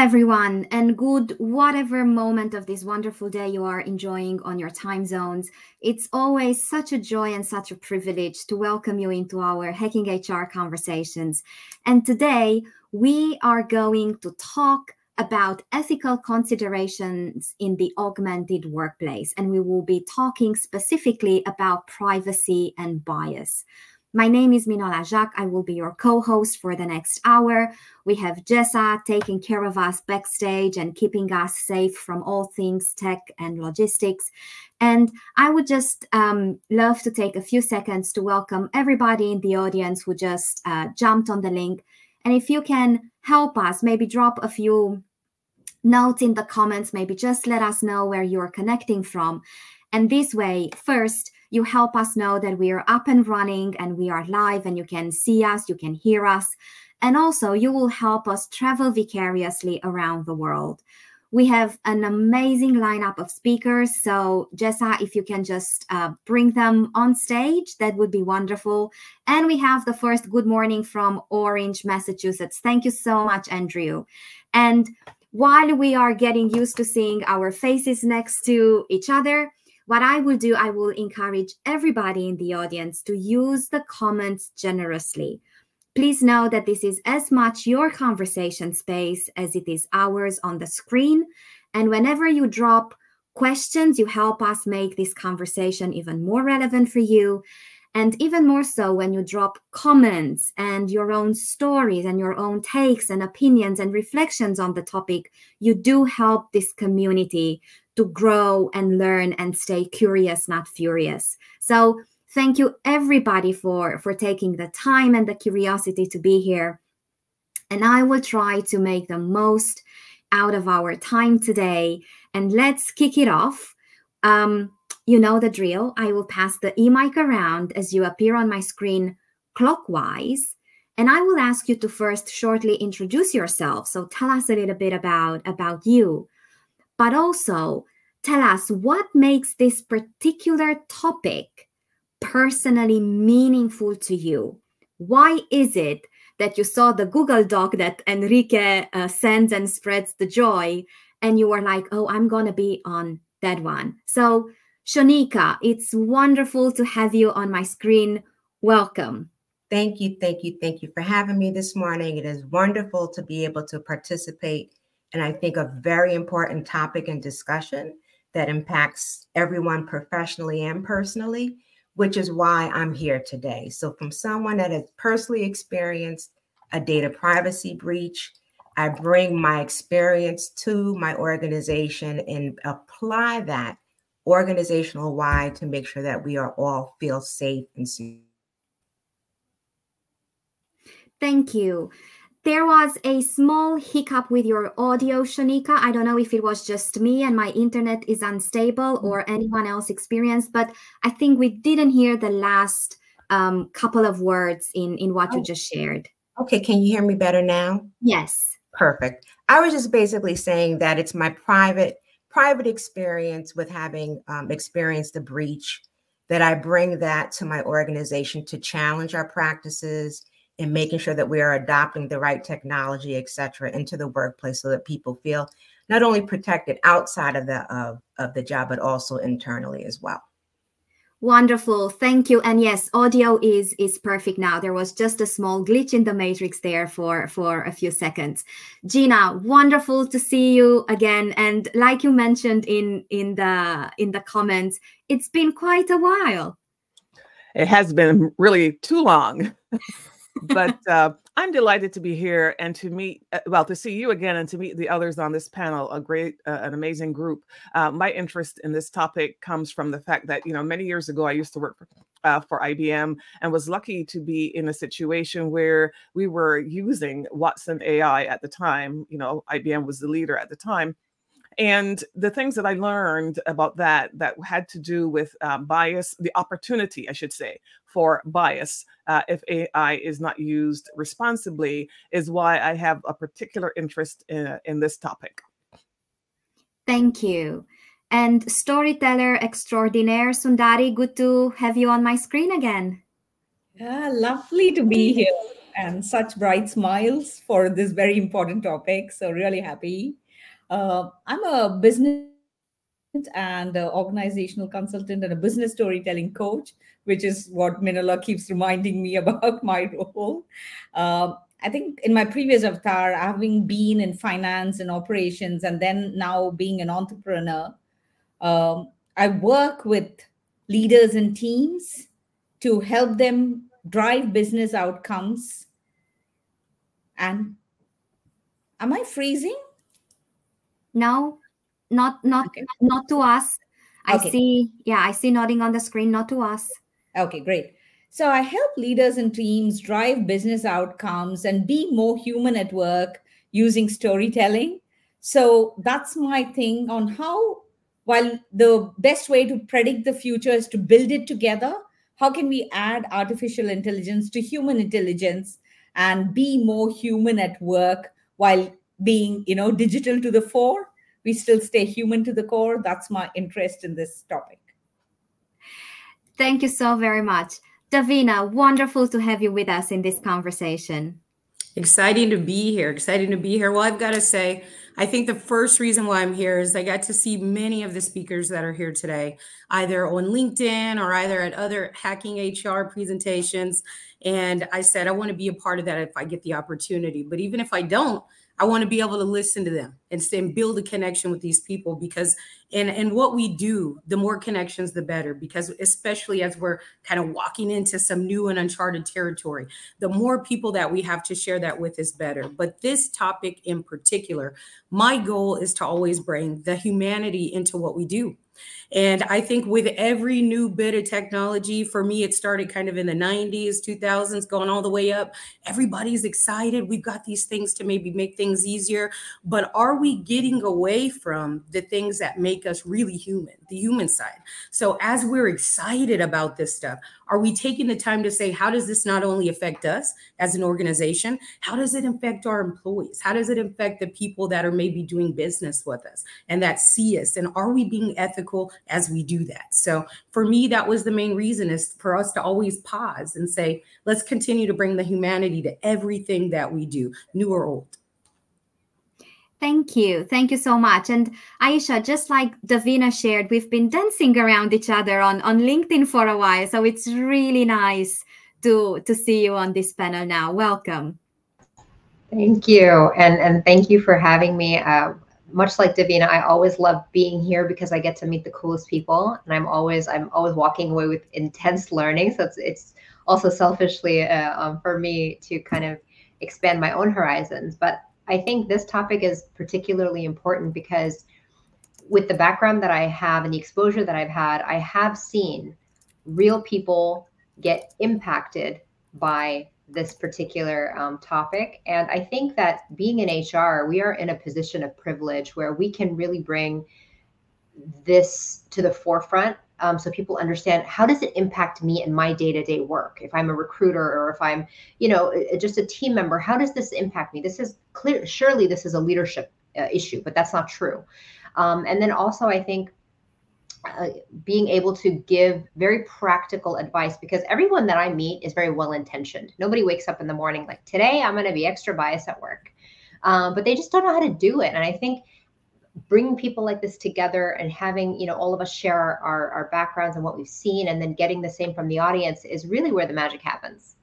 everyone, and good whatever moment of this wonderful day you are enjoying on your time zones. It's always such a joy and such a privilege to welcome you into our Hacking HR conversations. And today we are going to talk about ethical considerations in the augmented workplace, and we will be talking specifically about privacy and bias. My name is Minola Jacques. I will be your co-host for the next hour. We have Jessa taking care of us backstage and keeping us safe from all things tech and logistics. And I would just love to take a few seconds to welcome everybody in the audience who just jumped on the link. And if you can help us, maybe drop a few notes in the comments, maybe just let us know where you're connecting from. And this way, first, you help us know that we are up and running and we are live and you can see us, you can hear us. And also you will help us travel vicariously around the world. We have an amazing lineup of speakers. So Jessa, if you can just bring them on stage, that would be wonderful. And we have the first good morning from Orange, Massachusetts. Thank you so much, Andrew. And while we are getting used to seeing our faces next to each other, what I will do, I will encourage everybody in the audience to use the comments generously. Please know that this is as much your conversation space as it is ours on the screen. And whenever you drop questions, you help us make this conversation even more relevant for you. And even more so when you drop comments and your own stories and your own takes and opinions and reflections on the topic, you do help this community to grow and learn and stay curious, not furious. So thank you everybody for taking the time and the curiosity to be here. And I will try to make the most out of our time today. And let's kick it off. You know the drill. I will pass the e-mic around as you appear on my screen clockwise. And I will ask you to first shortly introduce yourself. So tell us a little bit about you. But also tell us what makes this particular topic personally meaningful to you. Why is it that you saw the Google Doc that Enrique sends and spreads the joy, and you were like, oh, I'm going to be on that one? So Shonika, it's wonderful to have you on my screen. Welcome. Thank you for having me this morning. It is wonderful to be able to participate in, I think, a very important topic and discussion that impacts everyone professionally and personally, which is why I'm here today. So from someone that has personally experienced a data privacy breach, I bring my experience to my organization and apply that organizational wide to make sure that we are all feel safe and secure. Thank you. There was a small hiccup with your audio, Shonika. I don't know if it was just me and my internet is unstable or anyone else experienced, but I think we didn't hear the last couple of words in what you just shared. Okay, can you hear me better now? Yes. Perfect. I was just basically saying that it's my private experience with having experienced a breach, that I bring that to my organization to challenge our practices and making sure that we are adopting the right technology, et cetera, into the workplace so that people feel not only protected outside of the job, but also internally as well. Wonderful. Thank you. And yes, audio is perfect now. There was just a small glitch in the matrix there for a few seconds. Gina, wonderful to see you again. And like you mentioned in the comments, it's been quite a while. It has been really too long. But I'm delighted to be here and to meet, to see you again and to meet the others on this panel, an amazing group. My interest in this topic comes from the fact that, many years ago, I used to work for IBM and was lucky to be in a situation where we were using Watson AI at the time. IBM was the leader at the time. And the things that I learned about that had to do with bias, the opportunity, I should say, for bias, if AI is not used responsibly, is why I have a particular interest in this topic. Thank you. And storyteller extraordinaire, Sundari, good to have you on my screen again. Yeah, lovely to be here. and such bright smiles for this very important topic. So really happy. I'm a business and organizational consultant and a business storytelling coach, which is what Minola keeps reminding me about my role. I think in my previous avatar, having been in finance and operations, and then now being an entrepreneur, I work with leaders and teams to help them drive business outcomes. And am I freezing? No, not Okay. not to us. Okay. I see nodding on the screen, not to us. Okay, great. So I help leaders and teams drive business outcomes and be more human at work using storytelling. So that's my thing on how, while the best way to predict the future is to build it together, how can we add artificial intelligence to human intelligence and be more human at work while being, digital to the fore? We still stay human to the core. That's my interest in this topic. Thank you so very much. Davina, wonderful to have you with us in this conversation. Exciting to be here. Exciting to be here. Well, I've got to say, I think the first reason why I'm here is I got to see many of the speakers that are here today, either on LinkedIn or either at other Hacking HR presentations. And I said, I want to be a part of that if I get the opportunity. But even if I don't, I want to be able to listen to them and build a connection with these people, because and what we do, the more connections, the better, because especially as we're kind of walking into some new and uncharted territory, the more people that we have to share that with is better. But this topic in particular, my goal is to always bring the humanity into what we do. And I think with every new bit of technology, for me, it started kind of in the 90s, 2000s, going all the way up. Everybody's excited. We've got these things to maybe make things easier. But are we getting away from the things that make us really human, the human side? So as we're excited about this stuff, are we taking the time to say, how does this not only affect us as an organization? How does it affect our employees? How does it affect the people that are maybe doing business with us and that see us? And are we being ethical as we do that? So for me, that was the main reason, is for us to always pause and say, let's continue to bring the humanity to everything that we do, new or old. Thank you. Thank you so much. And Aisha, just like Davina shared, we've been dancing around each other on LinkedIn for a while. So it's really nice to see you on this panel now. Welcome. Thank you. And thank you for having me. Much like Davina, I always love being here because I get to meet the coolest people, and I'm always walking away with intense learning. So it's also selfishly for me to kind of expand my own horizons. But I think this topic is particularly important because with the background that I have and the exposure that I've had, I have seen real people get impacted by this particular topic. And I think that being in HR, we are in a position of privilege where we can really bring this to the forefront. So people understand, how does it impact me in my day-to-day work? If I'm a recruiter or if I'm, just a team member, how does this impact me? This is clear. Surely this is a leadership issue, but that's not true. And then also, I think being able to give very practical advice, because everyone that I meet is very well-intentioned. Nobody wakes up in the morning like, today I'm going to be extra biased at work, but they just don't know how to do it. And I think bringing people like this together and having, all of us share our backgrounds and what we've seen, and then getting the same from the audience is really where the magic happens.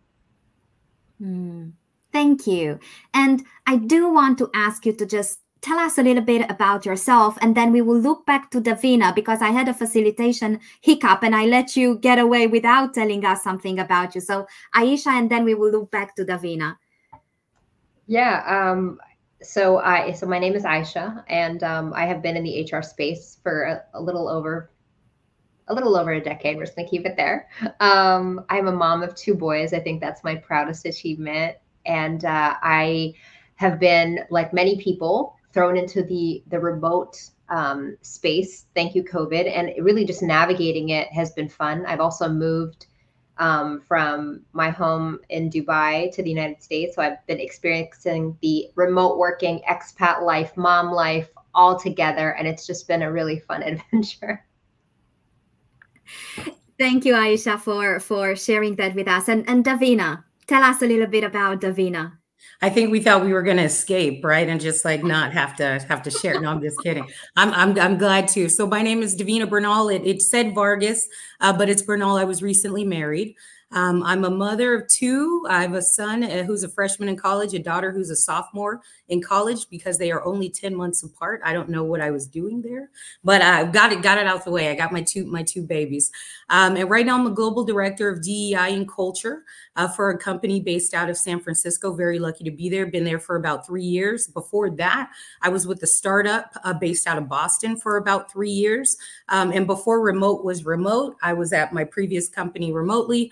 Thank you. And I do want to ask you to just tell us a little bit about yourself, and then we will look back to Davina, because I had a facilitation hiccup and I let you get away without telling us something about you. So Aisha, and then we will look back to Davina. Yeah. So my name is Aisha, and I have been in the HR space for a little over a decade. We're just gonna keep it there. I'm a mom of 2 boys. I think that's my proudest achievement. And I have been, like many people, thrown into the remote space. Thank you, COVID. And really just navigating it has been fun. I've also moved from my home in Dubai to the United States. So I've been experiencing the remote working, expat life, mom life all together. And it's just been a really fun adventure. Thank you, Aisha, for sharing that with us. And Davina, Tell us a little bit about Davina. I think we thought we were going to escape, right? And just like not have to share. No, I'm just kidding. I'm glad to. So my name is Davina Bernal. It said Vargas, but it's Bernal. I was recently married. I'm a mother of two. I have a son who's a freshman in college, a daughter who's a sophomore in college, because they are only 10 months apart. I don't know what I was doing there, but I got it out the way. I got my two babies. And right now I'm a global director of DEI and culture for a company based out of San Francisco. Very lucky to be there. Been there for about 3 years. Before that, I was with a startup based out of Boston for about 3 years. And before remote was remote, I was at my previous company remotely.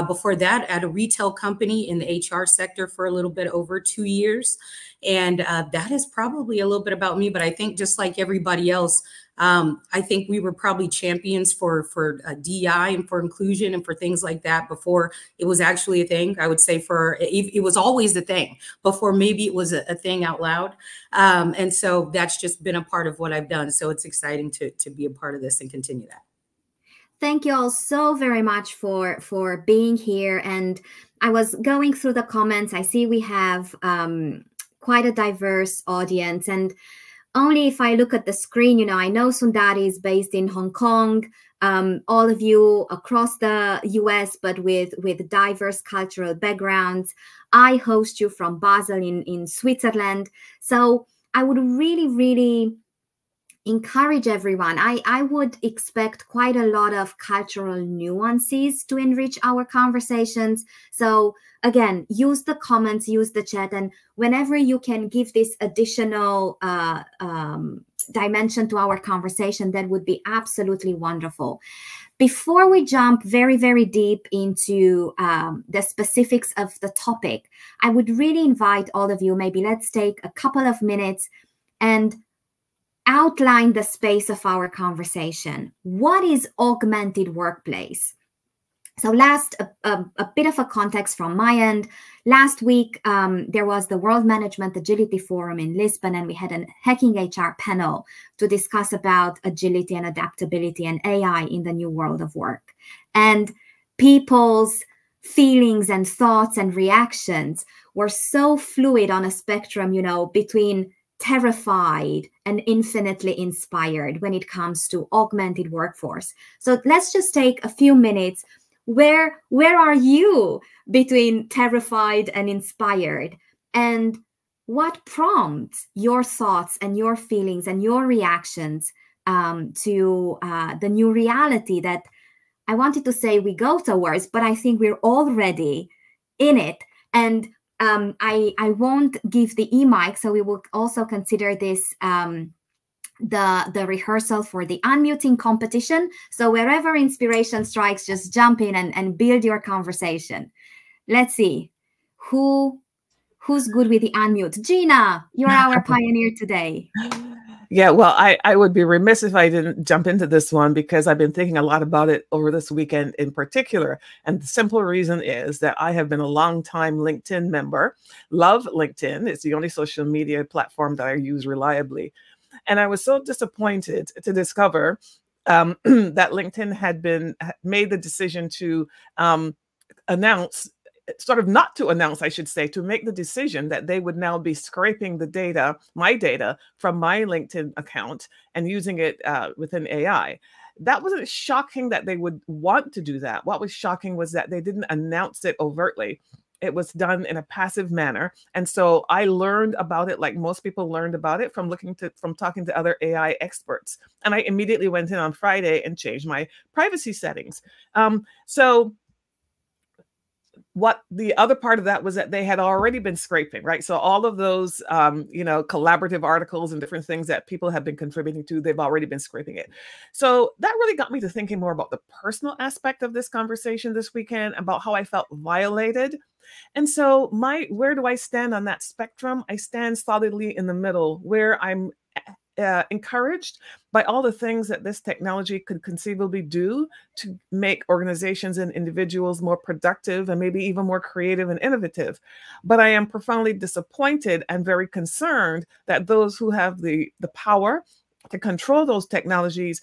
Before that, at a retail company in the HR sector for a little bit over 2 years. And that is probably a little bit about me. But I think just like everybody else, I think we were probably champions for DEI and for inclusion and for things like that before it was actually a thing. I would say it was always a thing before maybe it was a thing out loud. And so that's just been a part of what I've done. So it's exciting to be a part of this and continue that. Thank you all so very much for being here. And I was going through the comments. I see we have quite a diverse audience. And only if I look at the screen, you know, I know Sundari is based in Hong Kong, all of you across the US, but with diverse cultural backgrounds. I host you from Basel in Switzerland. So I would really, really encourage everyone. I would expect quite a lot of cultural nuances to enrich our conversations. So again, use the comments, use the chat, and whenever you can give this additional dimension to our conversation, that would be absolutely wonderful. Before we jump very, very deep into the specifics of the topic, I would really invite all of you, maybe let's take a couple of minutes and outline the space of our conversation. What is augmented workplace? So a bit of a context from my end. Last week, there was the World Management Agility Forum in Lisbon, and we had a Hacking HR panel to discuss about agility and adaptability and AI in the new world of work. And people's feelings and thoughts and reactions were so fluid on a spectrum, you know, between terrified and infinitely inspired when it comes to augmented workforce. So let's just take a few minutes. Where are you between terrified and inspired? And what prompts your thoughts and your feelings and your reactions to the new reality that I wanted to say we go towards, but I think we're already in it. And I won't give the e-mic, so we will also consider this the rehearsal for the unmuting competition. So wherever inspiration strikes, just jump in and build your conversation. Let's see who's good with the unmute. Gina, you're our pioneer today. Yeah, well, I would be remiss if I didn't jump into this one because I've been thinking a lot about it over this weekend in particular. And the simple reason is that I have been a long-time LinkedIn member. Love LinkedIn. It's the only social media platform that I use reliably. And I was so disappointed to discover that LinkedIn had made the decision to announce, sort of not to announce, I should say, to make the decision that they would now be scraping the data, my data, from my LinkedIn account and using it within AI. That wasn't shocking that they would want to do that. What was shocking was that they didn't announce it overtly. It was done in a passive manner. And so I learned about it like most people learned about it from talking to other AI experts. And I immediately went in on Friday and changed my privacy settings. So what the other part of that was that they had already been scraping, right? So all of those, collaborative articles and different things that people have been contributing to, they've already been scraping it. So that really got me to thinking more about the personal aspect of this conversation this weekend, about how I felt violated. And so where do I stand on that spectrum? I stand solidly in the middle, where I'm encouraged by all the things that this technology could conceivably do to make organizations and individuals more productive and maybe even more creative and innovative. But I am profoundly disappointed and very concerned that those who have the power to control those technologies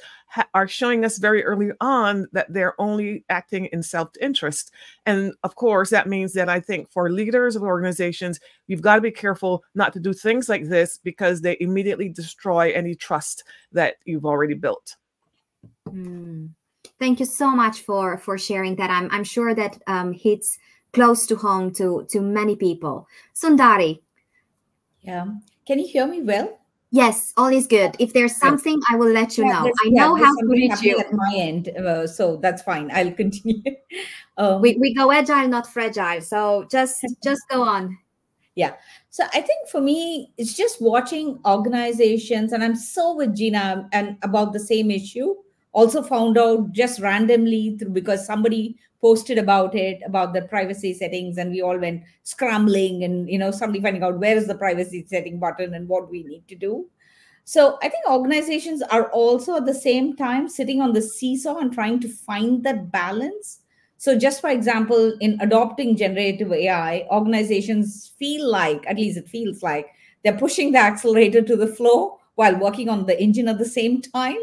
are showing us very early on that they're only acting in self-interest. And of course, that means that I think for leaders of organizations, you've got to be careful not to do things like this, because they immediately destroy any trust that you've already built. Thank you so much for sharing that. I'm sure that hits close to home to many people. Sundari. Yeah. Can you hear me well? Yes, all is good. If there's something, I will let you know. I know how to reach you. At my end, so that's fine. I'll continue. We go agile, not fragile. So just go on. Yeah. So I think for me, it's just watching organizations, and I'm so with Gina and about the same issue. Also found out just randomly because somebody posted about it, about the privacy settings, and we all went scrambling and, somebody finding out where is the privacy setting button and what we need to do. So I think organizations are also at the same time sitting on the seesaw and trying to find that balance. So just for example, in adopting generative AI, organizations feel like, at least it feels like, they're pushing the accelerator to the floor while working on the engine at the same time.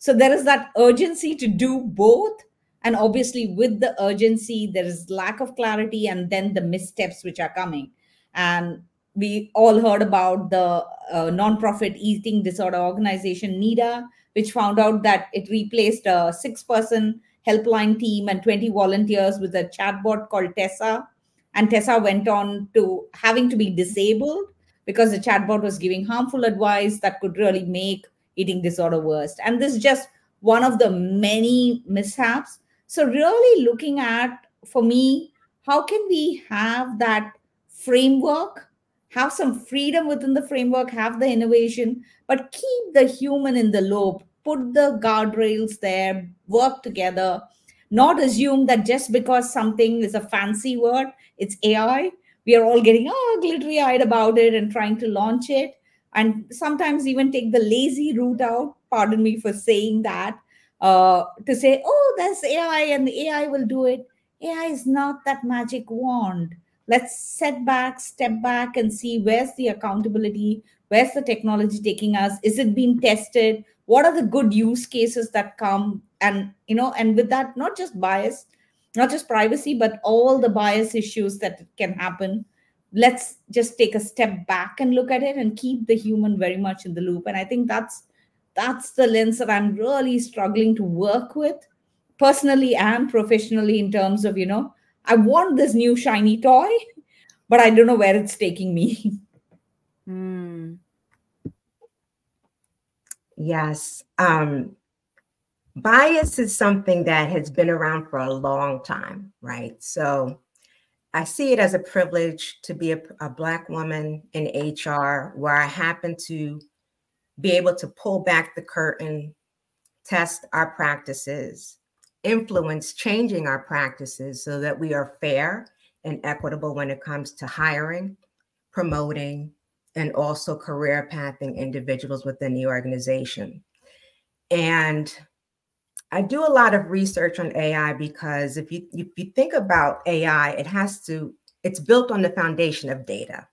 So there is that urgency to do both. And obviously with the urgency, there is lack of clarity and then the missteps which are coming. And we all heard about the nonprofit eating disorder organization, NIDA, which found out that it replaced a 6-person helpline team and 20 volunteers with a chatbot called Tessa. And Tessa went on to having to be disabled because the chatbot was giving harmful advice that could really make eating disorder worse. And this is just one of the many mishaps. So really looking at, for me, how can we have that framework, have some freedom within the framework, have the innovation, but keep the human in the loop, put the guardrails there, work together, not assume that just because something is a fancy word, it's AI, we are all getting glittery-eyed about it and trying to launch it. And sometimes even take the lazy route out, pardon me for saying that, to say, oh, that's AI and the AI will do it. AI is not that magic wand. Let's step back and see where's the accountability, where's the technology taking us, is it being tested, what are the good use cases that come, and and with that, not just bias, not just privacy, but all the bias issues that can happen. Let's just take a step back and look at it and keep the human very much in the loop. And I think that's the lens that I'm really struggling to work with personally and professionally, in terms of, I want this new shiny toy, but I don't know where it's taking me. Yes. Bias is something that has been around for a long time, right? So I see it as a privilege to be a Black woman in HR, where I happen to be able to pull back the curtain, test our practices, influence changing our practices so that we are fair and equitable when it comes to hiring, promoting, and also career pathing individuals within the organization. And I do a lot of research on AI because if you think about AI, it's built on the foundation of data.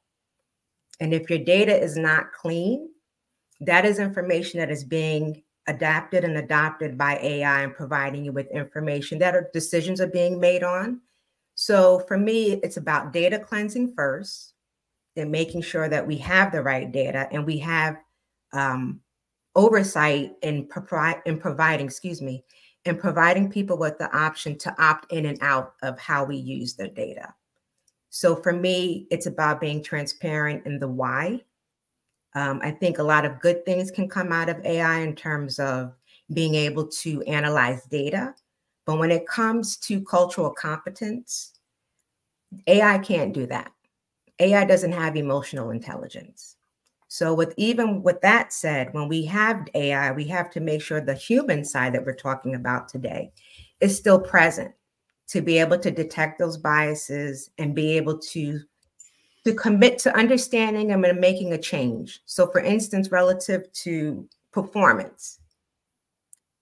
And if your data is not clean, that is information that is being adapted and adopted by AI and providing you with information that decisions are being made on. So for me, it's about data cleansing first, then making sure that we have the right data and we have oversight in providing people with the option to opt in and out of how we use the data. So for me, it's about being transparent in the why. I think a lot of good things can come out of AI in terms of being able to analyze data. But when it comes to cultural competence, AI can't do that. AI doesn't have emotional intelligence. So with that said, when we have AI, we have to make sure the human side that we're talking about today is still present to be able to detect those biases and be able to commit to understanding them and making a change. So for instance, relative to performance,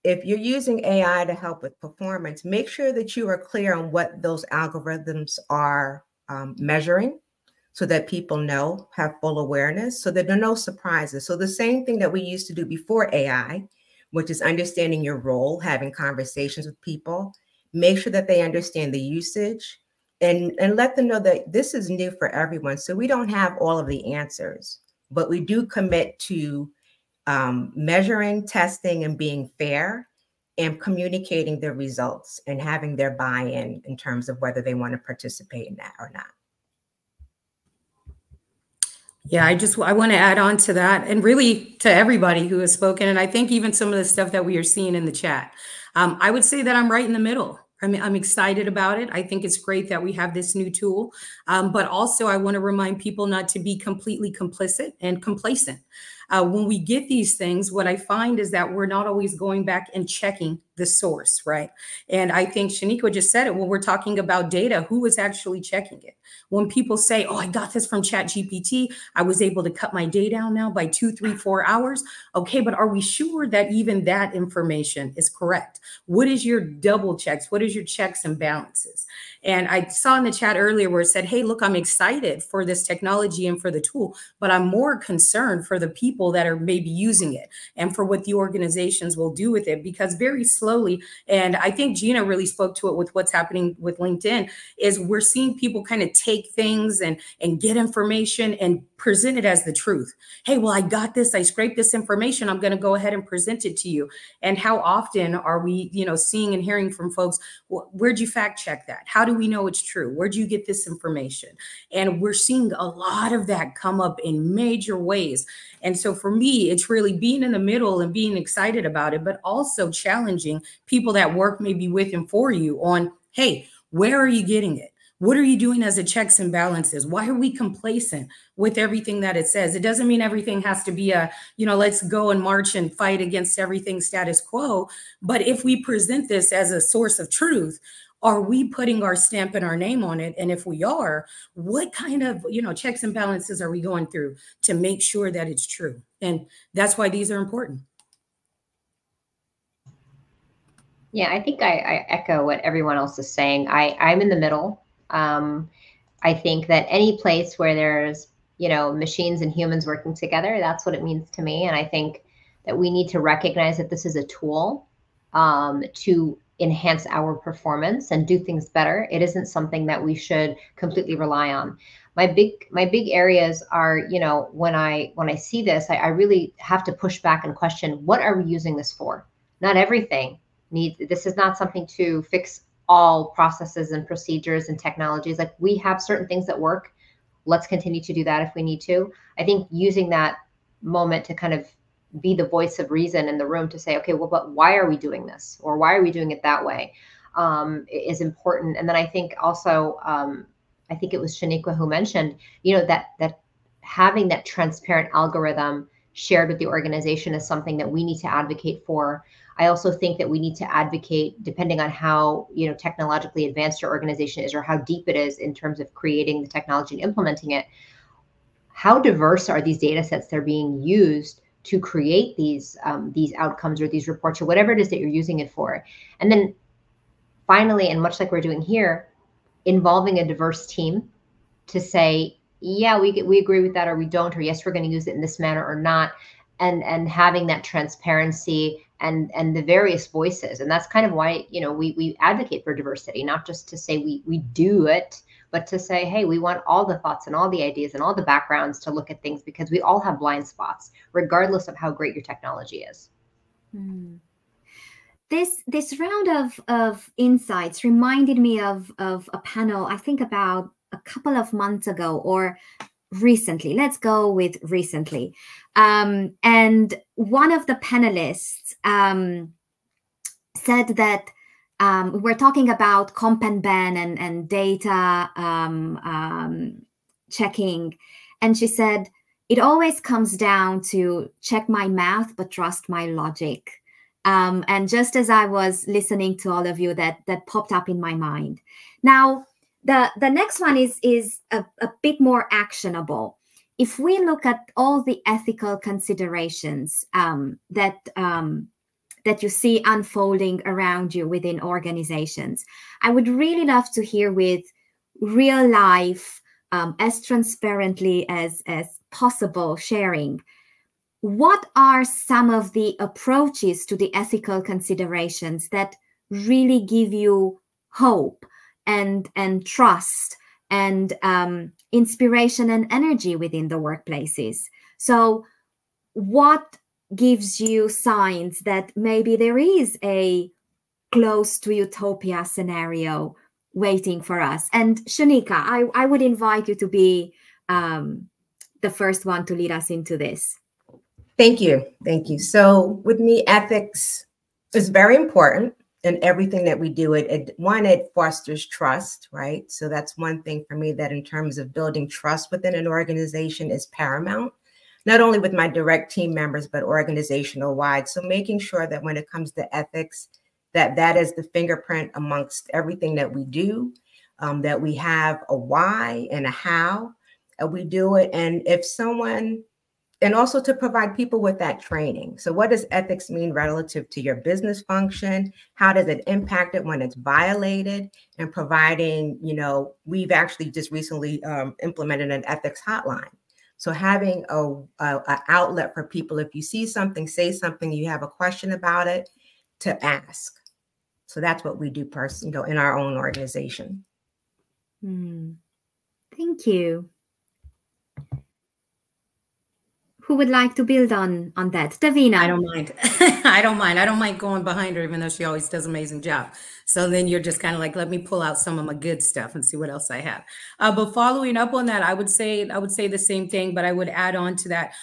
if you're using AI to help with performance, make sure that you are clear on what those algorithms are measuring so that people know, have full awareness, so that there are no surprises. So the same thing that we used to do before AI, which is understanding your role, having conversations with people, make sure that they understand the usage, and let them know that this is new for everyone. So we don't have all of the answers, but we do commit to measuring, testing, and being fair, and communicating the results and having their buy-in in terms of whether they want to participate in that or not. Yeah, I want to add on to that, and really to everybody who has spoken. And I think even some of the stuff that we are seeing in the chat, I would say that I'm right in the middle. I mean, I'm excited about it. I think it's great that we have this new tool, but also I want to remind people not to be completely complicit and complacent. When we get these things, what I find is that we're not always going back and checking the source, right? And I think Shaniqua just said it. When we're talking about data, who is actually checking it? When people say, oh, I got this from ChatGPT, I was able to cut my day down now by 2, 3, 4 hours. Okay, but are we sure that even that information is correct? What is your double checks? What is your checks and balances? And I saw in the chat earlier where it said, hey, look, I'm excited for this technology and for the tool, but I'm more concerned for the people that are maybe using it and for what the organizations will do with it, because very slowly, and I think Gina really spoke to it with what's happening with LinkedIn, is we're seeing people kind of take things and get information and present it as the truth. Hey, well, I got this, I scraped this information, I'm going to go ahead and present it to you. And how often are we, seeing and hearing from folks, where'd you fact check that? How do we know it's true? Where'd you get this information? And we're seeing a lot of that come up in major ways. And so for me, it's really being in the middle and being excited about it, but also challenging people that work maybe with and for you on, hey, where are you getting it? What are you doing as a checks and balances? Why are we complacent with everything that it says? It doesn't mean everything has to be let's go and march and fight against everything status quo. But if we present this as a source of truth, are we putting our stamp and our name on it? And if we are, what kind of, checks and balances are we going through to make sure that it's true? And that's why these are important. Yeah, I think I echo what everyone else is saying. I'm in the middle. I think that any place where there's, machines and humans working together, that's what it means to me. And I think that we need to recognize that this is a tool to enhance our performance and do things better. It isn't something that we should completely rely on. My big areas are, when I see this, I really have to push back and question, what are we using this for? Not everything needs, this is not something to fix all processes and procedures and technologies. Like, we have certain things that work. Let's continue to do that if we need to. I think using that moment to kind of be the voice of reason in the room to say, okay, well, but why are we doing this? Or why are we doing it that way? Is important. And then I think also, I think it was Shaniqua who mentioned, that having that transparent algorithm shared with the organization is something that we need to advocate for. I also think that we need to advocate, depending on how technologically advanced your organization is or how deep it is in terms of creating the technology and implementing it, how diverse are these data sets that are being used to create these outcomes or these reports or whatever it is that you're using it for. And then finally, and much like we're doing here, involving a diverse team to say, yeah, we agree with that, or we don't, or yes, we're going to use it in this manner or not, and having that transparency and the various voices. And that's kind of why, we advocate for diversity, not just to say we do it, but to say, hey, we want all the thoughts and all the ideas and all the backgrounds to look at things, because we all have blind spots, regardless of how great your technology is. This round of insights reminded me of a panel, I think about a couple of months ago, or recently. Let's go with recently. And one of the panelists said that we're talking about comp and ben and data checking. And she said, it always comes down to check my math, but trust my logic. And just as I was listening to all of you, that popped up in my mind. Now, the next one is a bit more actionable. If we look at all the ethical considerations that you see unfolding around you within organizations, I would really love to hear with real life as transparently as possible sharing. What are some of the approaches to the ethical considerations that really give you hope and trust and inspiration and energy within the workplaces? So what gives you signs that maybe there is a close to utopia scenario waiting for us? And Shanika, I would invite you to be the first one to lead us into this. Thank you. Thank you. So with me, ethics is very important in everything that we do. It fosters trust, right? So that's one thing for me that in terms of building trust within an organization is paramount, not only with my direct team members, but organizational wide. So making sure that when it comes to ethics, that is the fingerprint amongst everything that we do, that we have a why and a how we do it. And if someone, and also to provide people with that training. So what does ethics mean relative to your business function? How does it impact it when it's violated? And providing, we've actually just recently implemented an ethics hotline. So having a outlet for people, if you see something, say something, you have a question about it, to ask. So that's what we do in our own organization. Thank you. Who would like to build on that? Davina. I don't mind. I don't mind. I don't mind going behind her, even though she always does an amazing job. So then you're just kind of like, let me pull out some of my good stuff and see what else I have. But following up on that, I would say the same thing, but I would add on to that,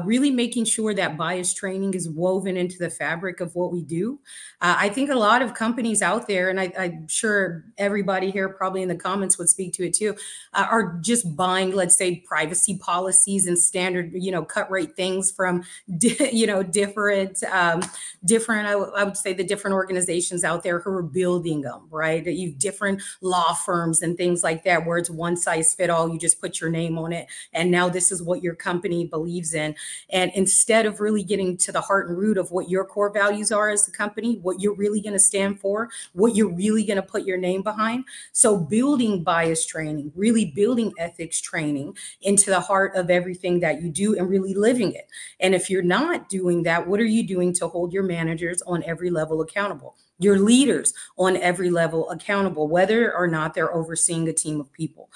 really making sure that bias training is woven into the fabric of what we do. I think a lot of companies out there, and I'm sure everybody here probably in the comments would speak to it too, are just buying, let's say, privacy policies and standard, cut rate things from, different, I would say the different organizations out there who are building them, right? You different law firms and things like that, where it's one size fit all. You just put your name on it, and now this is what your company believes in. And instead of really getting to the heart and root of what your core values are as a company, what you're really going to stand for, what you're really going to put your name behind. So building bias training, really building ethics training into the heart of everything that you do and really living it. And if you're not doing that, what are you doing to hold your managers on every level accountable? Your leaders on every level accountable, whether or not they're overseeing a team of people.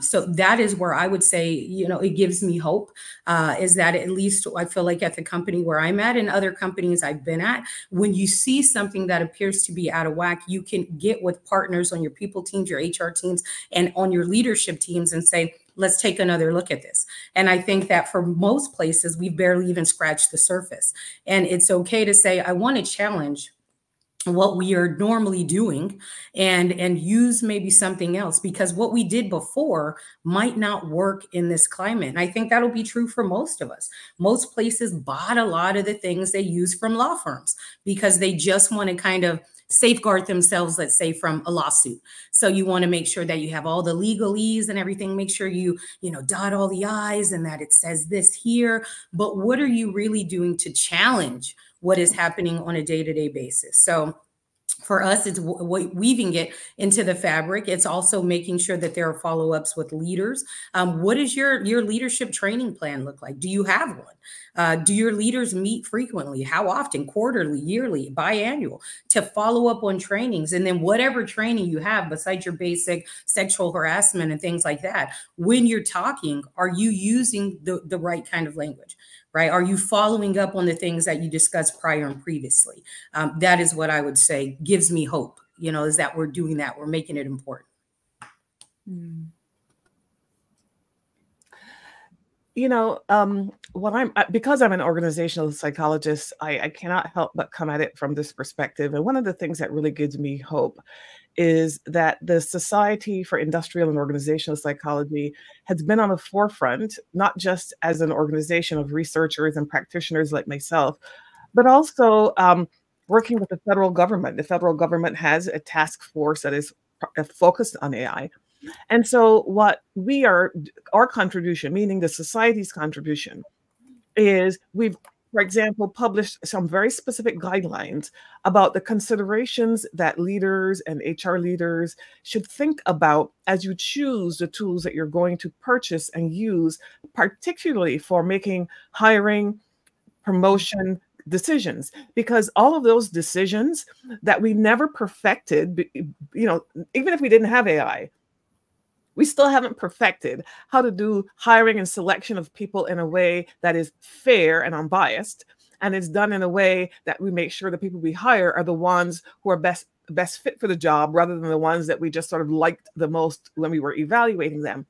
So that is where I would say, it gives me hope, is that at least I feel like at the company where I'm at and other companies I've been at, when you see something that appears to be out of whack, you can get with partners on your people teams, your HR teams, and on your leadership teams and say, let's take another look at this. And I think that for most places, we've barely even scratched the surface. And it's okay to say, I want to challenge what we are normally doing and use maybe something else, because what we did before might not work in this climate. And I think that'll be true for most of us. Most places bought a lot of the things they use from law firms because they just want to kind of safeguard themselves, let's say, from a lawsuit. So you want to make sure that you have all the legalese and everything, make sure you dot all the I's and that it says this here. But what are you really doing to challenge what is happening on a day-to-day basis? So for us, it's weaving it into the fabric. It's also making sure that there are follow-ups with leaders. What does your leadership training plan look like? Do you have one? Do your leaders meet frequently? How often? Quarterly, yearly, biannual, to follow up on trainings? And then whatever training you have, besides your basic sexual harassment and things like that, when you're talking, are you using the right kind of language? Right? Are you following up on the things that you discussed prior and previously? That is what I would say gives me hope, is that we're doing that. We're making it important. Because I'm an organizational psychologist, I cannot help but come at it from this perspective. And one of the things that really gives me hope is that the Society for Industrial and Organizational Psychology has been on the forefront, not just as an organization of researchers and practitioners like myself, but also working with the federal government. The federal government has a task force that is focused on AI. And so what our contribution, meaning the society's contribution, is we've for example, published some very specific guidelines about the considerations that leaders and HR leaders should think about as you choose the tools that you're going to purchase and use, particularly for making hiring, promotion decisions, because all of those decisions that we never perfected, even if we didn't have AI, we still haven't perfected how to do hiring and selection of people in a way that is fair and unbiased, and it's done in a way that we make sure the people we hire are the ones who are best fit for the job, rather than the ones that we just sort of liked the most when we were evaluating them.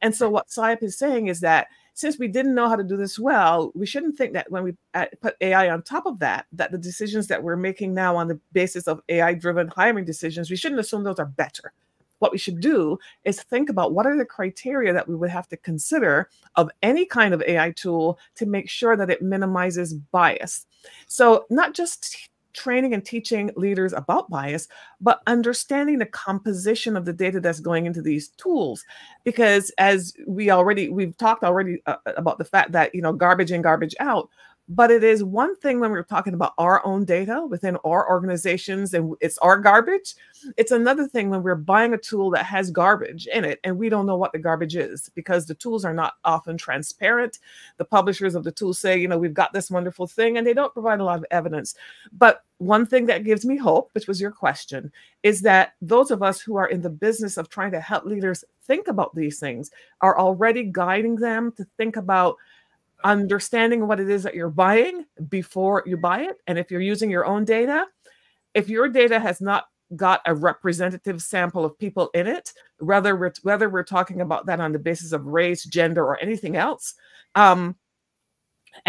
And so what SIOP is saying is that since we didn't know how to do this well, we shouldn't think that when we put AI on top of that, that the decisions that we're making now on the basis of AI-driven hiring decisions, we shouldn't assume those are better. What we should do is think about what are the criteria that we would have to consider of any kind of AI tool to make sure that it minimizes bias. So not just training and teaching leaders about bias, but understanding the composition of the data that's going into these tools. Because as we've talked already about the fact that, garbage in, garbage out. But it is one thing when we're talking about our own data within our organizations and it's our garbage. It's another thing when we're buying a tool that has garbage in it and we don't know what the garbage is, because the tools are not often transparent. The publishers of the tool say, we've got this wonderful thing, and they don't provide a lot of evidence. But one thing that gives me hope, which was your question, is that those of us who are in the business of trying to help leaders think about these things are already guiding them to think about understanding what it is that you're buying before you buy it. And if you're using your own data, if your data has not got a representative sample of people in it, whether we're talking about that on the basis of race, gender, or anything else, and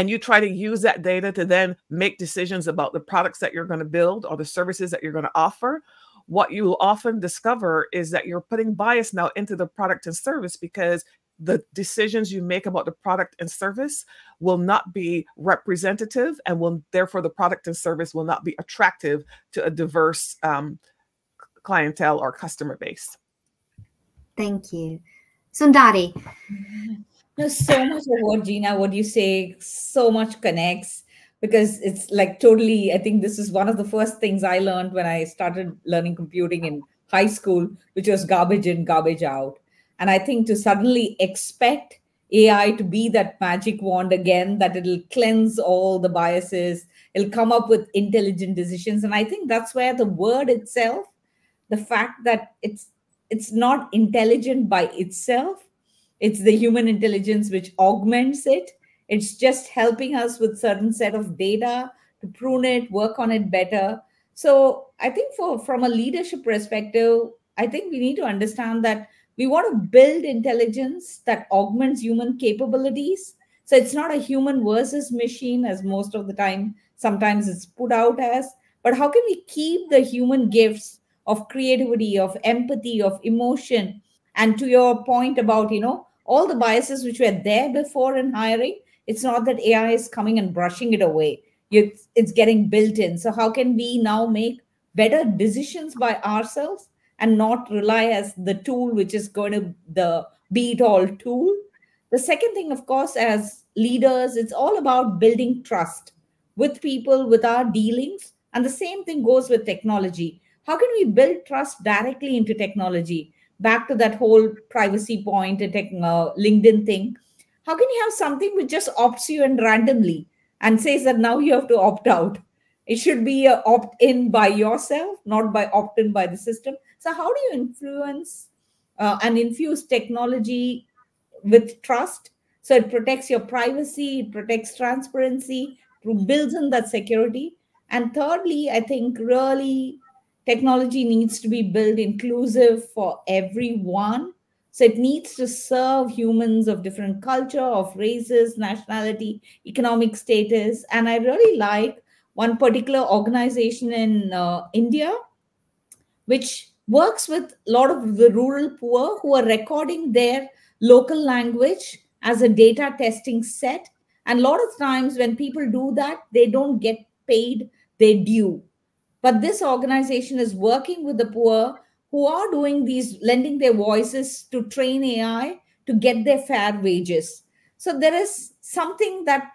you try to use that data to then make decisions about the products that you're going to build or the services that you're going to offer, what you will often discover is that you're putting bias now into the product and service, because the decisions you make about the product and service will not be representative, and therefore the product and service will not be attractive to a diverse clientele or customer base. Thank you. Sundari. There's so much of what you say, so much connects, because it's like totally, I think this is one of the first things I learned when I started learning computing in high school, which was garbage in, garbage out. And I think to suddenly expect AI to be that magic wand again, that it'll cleanse all the biases, it'll come up with intelligent decisions. And I think that's where the word itself, the fact that it's not intelligent by itself, it's the human intelligence which augments it. It's just helping us with certain set of data to prune it, work on it better. So I think from a leadership perspective, I think we need to understand that we want to build intelligence that augments human capabilities. So it's not a human versus machine, as most of the time, sometimes it's put out as, but how can we keep the human gifts of creativity, of empathy, of emotion? And to your point about, all the biases which were there before in hiring, it's not that AI is coming and brushing it away. It's getting built in. So how can we now make better decisions by ourselves and not rely as the tool, which is going to the be-it-all tool? The second thing, of course, as leaders, it's all about building trust with people, with our dealings. And the same thing goes with technology. How can we build trust directly into technology? Back to that whole privacy point, LinkedIn thing. How can you have something which just opts you in randomly and says that now you have to opt out? It should be a opt-in by yourself, not by opt-in by the system. So how do you influence and infuse technology with trust? So it protects your privacy, it protects transparency, it builds in that security. And thirdly, I think really technology needs to be built inclusive for everyone. So it needs to serve humans of different culture, of races, nationality, economic status. And I really like one particular organization in India, which works with a lot of the rural poor who are recording their local language as a data testing set. And a lot of times when people do that, they don't get paid their due. But this organization is working with the poor who are doing these, lending their voices to train AI to get their fair wages. So there is something that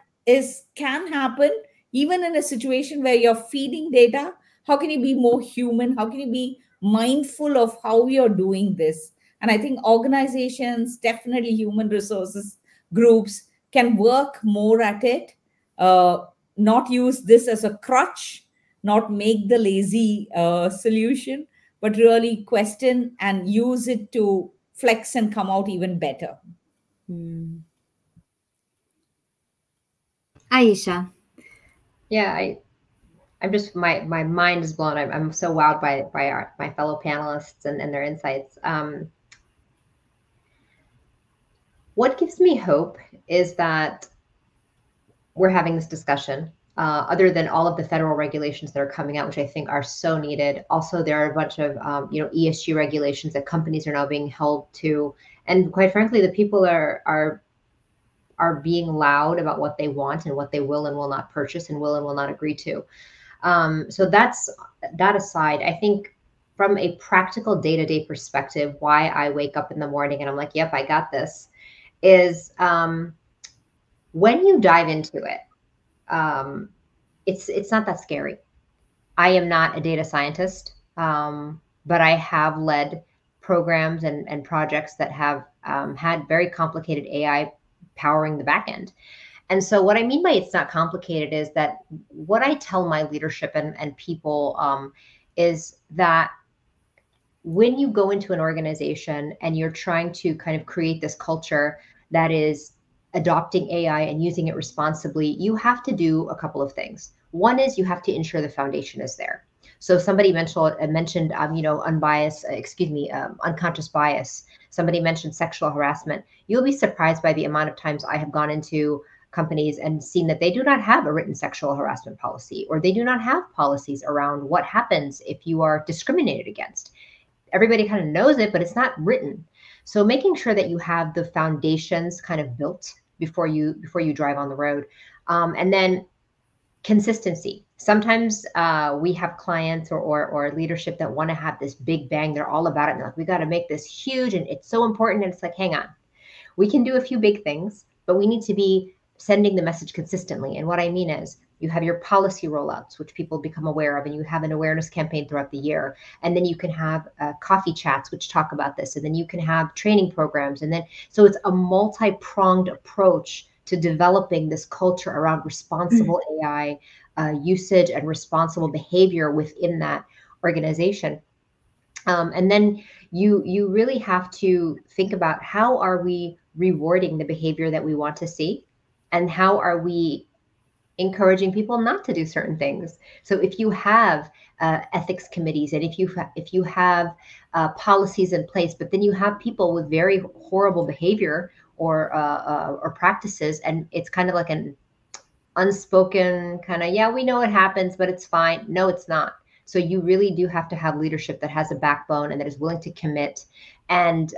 can happen even in a situation where you're feeding data. How can you be more human? How can you be mindful of how you're doing this? And I think organizations, definitely human resources groups, can work more at it, not use this as a crutch, not make the lazy solution, but really question and use it to flex and come out even better. Ayesha. Yeah, I'm just, my mind is blown. I'm so wowed by my fellow panelists and their insights. What gives me hope is that we're having this discussion. Other than all of the federal regulations that are coming out, which I think are so needed. Also, there are a bunch of ESG regulations that companies are now being held to, and quite frankly, the people are being loud about what they want and what they will and will not purchase and will not agree to. So that's that aside. I think from a practical day-to-day perspective, why I wake up in the morning and I'm like, yep, I got this, is when you dive into it, it's not that scary. I am not a data scientist, but I have led programs and projects that have had very complicated AI powering the back end. And so what I mean by it's not complicated is that what I tell my leadership and people is that when you go into an organization and you're trying to kind of create this culture that is adopting AI and using it responsibly, you have to do a couple of things. One is you have to ensure the foundation is there. So somebody mentioned unconscious bias. Somebody mentioned sexual harassment. You'll be surprised by the amount of times I have gone into companies and seen that they do not have a written sexual harassment policy, or they do not have policies around what happens if you are discriminated against. Everybody kind of knows it, but it's not written. So making sure that you have the foundations kind of built before you drive on the road. And then consistency. Sometimes we have clients or leadership that want to have this big bang. They're all about it. And they're like, we got to make this huge and it's so important. And it's like, hang on, we can do a few big things, but we need to be sending the message consistently. And what I mean is you have your policy rollouts, which people become aware of, and you have an awareness campaign throughout the year. And then you can have coffee chats, which talk about this. And then you can have training programs. And then, so it's a multi-pronged approach to developing this culture around responsible AI usage and responsible behavior within that organization. And then you really have to think about, how are we rewarding the behavior that we want to see? And how are we encouraging people not to do certain things? So if you have ethics committees, and if you have policies in place, but then you have people with very horrible behavior or practices, and it's kind of like an unspoken kind of, yeah, we know it happens, but it's fine. No, it's not. So you really do have to have leadership that has a backbone and that is willing to commit. And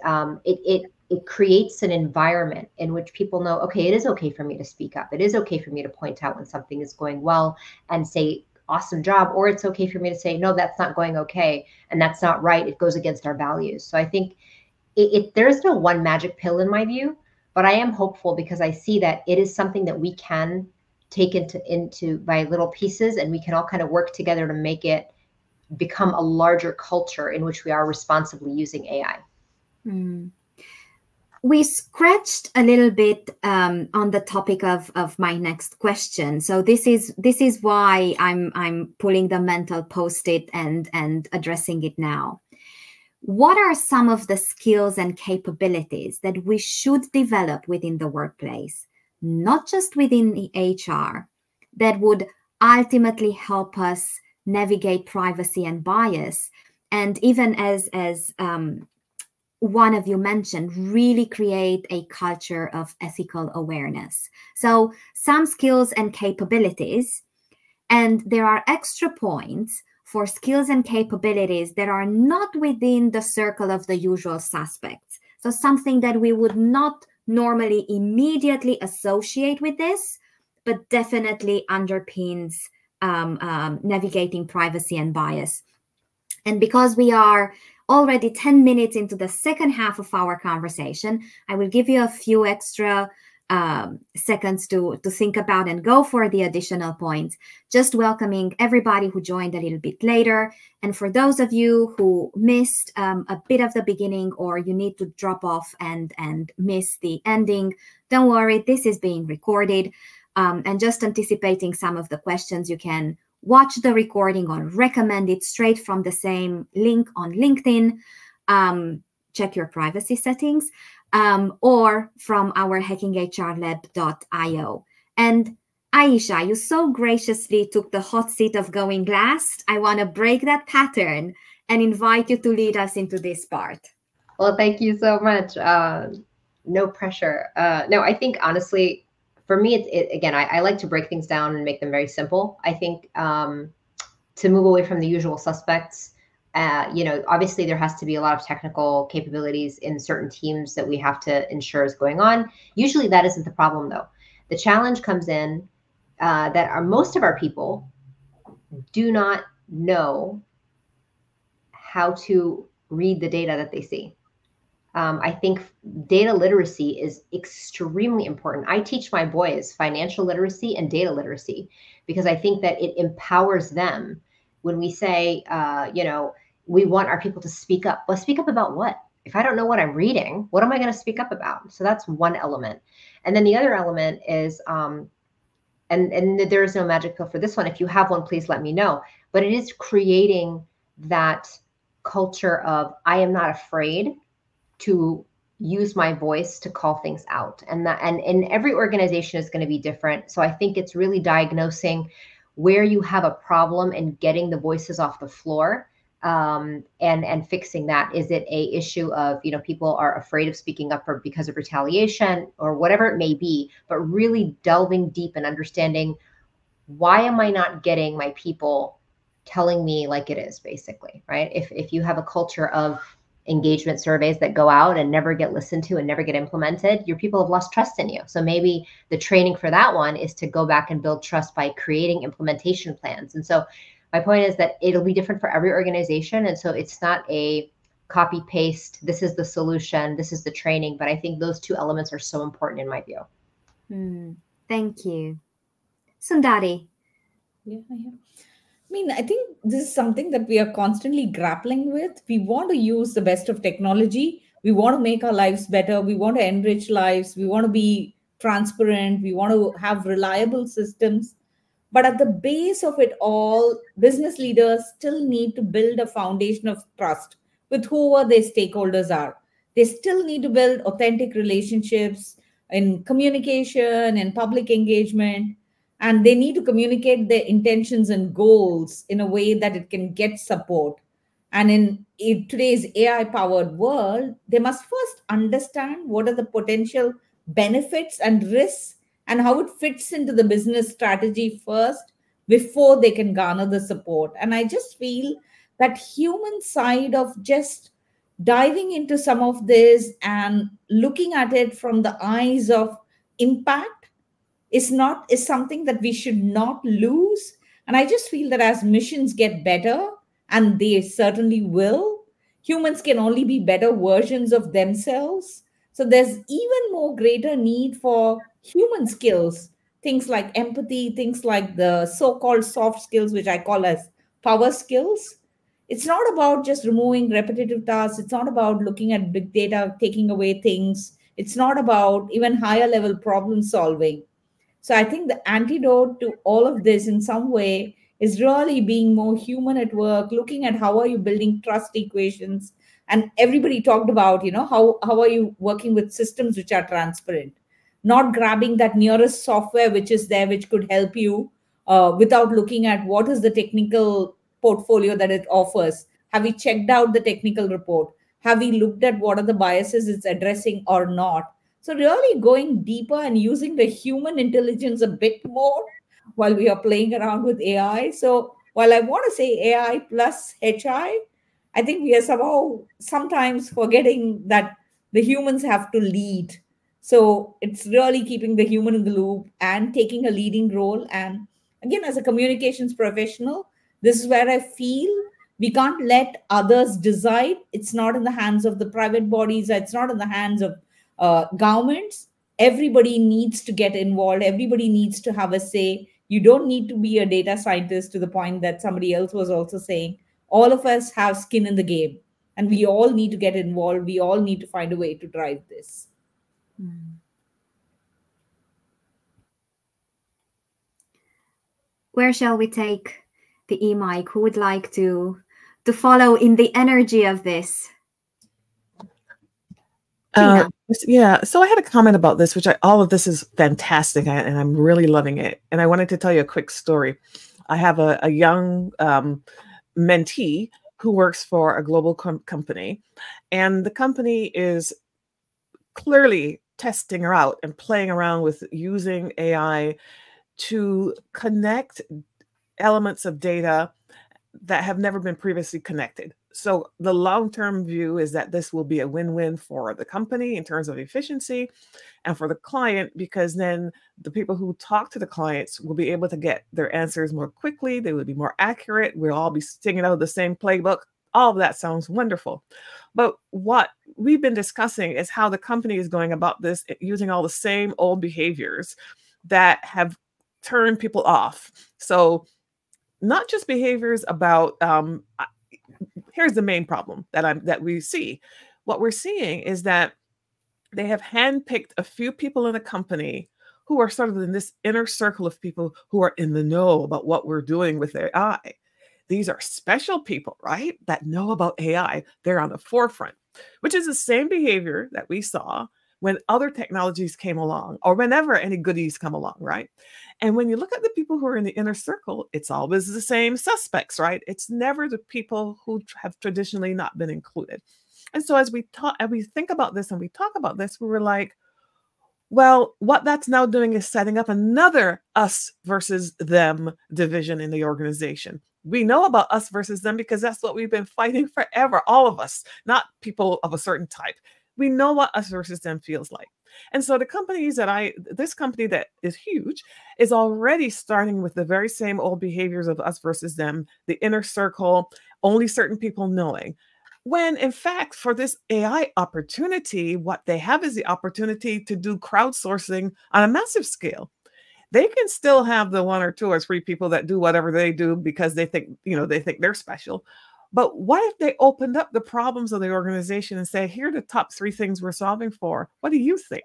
it creates an environment in which people know, okay, it is okay for me to speak up. It is okay for me to point out when something is going well and say, awesome job. Or it's okay for me to say, no, that's not going okay. And that's not right. It goes against our values. So I think there is no one magic pill in my view, but I am hopeful because I see that it is something that we can take into by little pieces, and we can all kind of work together to make it become a larger culture in which we are responsibly using AI. We scratched a little bit on the topic of my next question. So this is why I'm pulling the mental post-it and addressing it now. What are some of the skills and capabilities that we should develop within the workplace, not just within the HR, that would ultimately help us navigate privacy and bias, and even as one of you mentioned, really create a culture of ethical awareness? So some skills and capabilities, and there are extra points for skills and capabilities that are not within the circle of the usual suspects. So something that we would not normally immediately associate with this, but definitely underpins navigating privacy and bias. And because we are already 10 minutes into the second half of our conversation, I will give you a few extra seconds to think about and go for the additional points. Just welcoming everybody who joined a little bit later. And for those of you who missed a bit of the beginning, or you need to drop off and miss the ending, don't worry, this is being recorded. And just anticipating some of the questions, you can watch the recording or recommend it straight from the same link on LinkedIn. Check your privacy settings. Or from our hackinghrlab.io. And Aisha, you so graciously took the hot seat of going last. I want to break that pattern and invite you to lead us into this part. Well, thank you so much. No pressure. No, I think honestly, for me, again, I like to break things down and make them very simple. I think to move away from the usual suspects, obviously there has to be a lot of technical capabilities in certain teams that we have to ensure is going on. Usually that isn't the problem though. The challenge comes in that most of our people do not know how to read the data that they see. I think data literacy is extremely important. I teach my boys financial literacy and data literacy because I think that it empowers them. When we say, we want our people to speak up. Well, speak up about what? If I don't know what I'm reading, what am I going to speak up about? So that's one element. And then the other element is, and there is no magic pill for this one. If you have one, please let me know. But it is creating that culture of, I am not afraid to use my voice to call things out. And every organization is going to be different. So I think it's really diagnosing where you have a problem and getting the voices off the floor, and fixing that. Is it a issue of, people are afraid of speaking up because of retaliation or whatever it may be, but really delving deep and understanding, why am I not getting my people telling me like it is, basically, right? If you have a culture of engagement surveys that go out and never get listened to and never get implemented, your people have lost trust in you. So maybe the training for that one is to go back and build trust by creating implementation plans. And so my point is that it'll be different for every organization. And so it's not a copy paste, this is the solution, this is the training. But I think those two elements are so important in my view. Thank you. Sundari. Yeah. I think this is something that we are constantly grappling with. We want to use the best of technology. We want to make our lives better. We want to enrich lives. We want to be transparent. We want to have reliable systems. But at the base of it all, business leaders still need to build a foundation of trust with whoever their stakeholders are. They still need to build authentic relationships in communication and public engagement. And they need to communicate their intentions and goals in a way that it can get support. And in today's AI-powered world, they must first understand what are the potential benefits and risks and how it fits into the business strategy first before they can garner the support. And I just feel that human side of just diving into some of this and looking at it from the eyes of impact is something that we should not lose. And I just feel that as missions get better, and they certainly will, humans can only be better versions of themselves. So there's even more greater need for human skills, things like empathy, things like the so-called soft skills, which I call as power skills. It's not about just removing repetitive tasks. It's not about looking at big data, taking away things. It's not about even higher level problem solving. So I think the antidote to all of this in some way is really being more human at work, looking at how are you building trust equations. And everybody talked about, how are you working with systems which are transparent, not grabbing that nearest software which is there, which could help you without looking at what is the technical portfolio that it offers. Have we checked out the technical report? Have we looked at what are the biases it's addressing or not? So really going deeper and using the human intelligence a bit more while we are playing around with AI. So while I want to say AI plus HI, I think we are sometimes forgetting that the humans have to lead. So it's really keeping the human in the loop and taking a leading role. And again, as a communications professional, this is where I feel we can't let others decide. It's not in the hands of the private bodies. It's not in the hands of governments. everybody needs to get involved. Everybody needs to have a say. You don't need to be a data scientist, to the point that somebody else was also saying. All of us have skin in the game, and we all need to get involved. We all need to find a way to drive this. Where shall we take the e-mic? Who would like to follow in the energy of this? Yeah, so I had a comment about this, which all of this is fantastic, and I'm really loving it. And I wanted to tell you a quick story. I have a young mentee who works for a global company, and the company is clearly testing her out and playing around with using AI to connect elements of data that have never been previously connected. So the long-term view is that this will be a win-win for the company in terms of efficiency and for the client, because then the people who talk to the clients will be able to get their answers more quickly. They will be more accurate. We'll all be singing out of the same playbook. All of that sounds wonderful. But what we've been discussing is how the company is going about this using all the same old behaviors that have turned people off. So not just behaviors about, here's the main problem that we see. What we're seeing is that they have handpicked a few people in the company who are sort of in this inner circle of people who are in the know about what we're doing with AI. These are special people, right, that know about AI. They're on the forefront, which is the same behavior that we saw when other technologies came along, or whenever any goodies come along, right? And when you look at the people who are in the inner circle, it's always the same suspects, right? It's never the people who have traditionally not been included. And so as we think about this and we talk about this, we were like, well, what that's now doing is setting up another us versus them division in the organization. We know about us versus them because that's what we've been fighting forever, all of us, not people of a certain type. We know what us versus them feels like. And so the companies this company that is huge is already starting with the very same old behaviors of us versus them, the inner circle, only certain people knowing. When in fact, for this AI opportunity, what they have is the opportunity to do crowdsourcing on a massive scale. They can still have the 1 or 2 or 3 people that do whatever they do because they think they're special. But what if they opened up the problems of the organization and say, here are the top 3 things we're solving for. What do you think?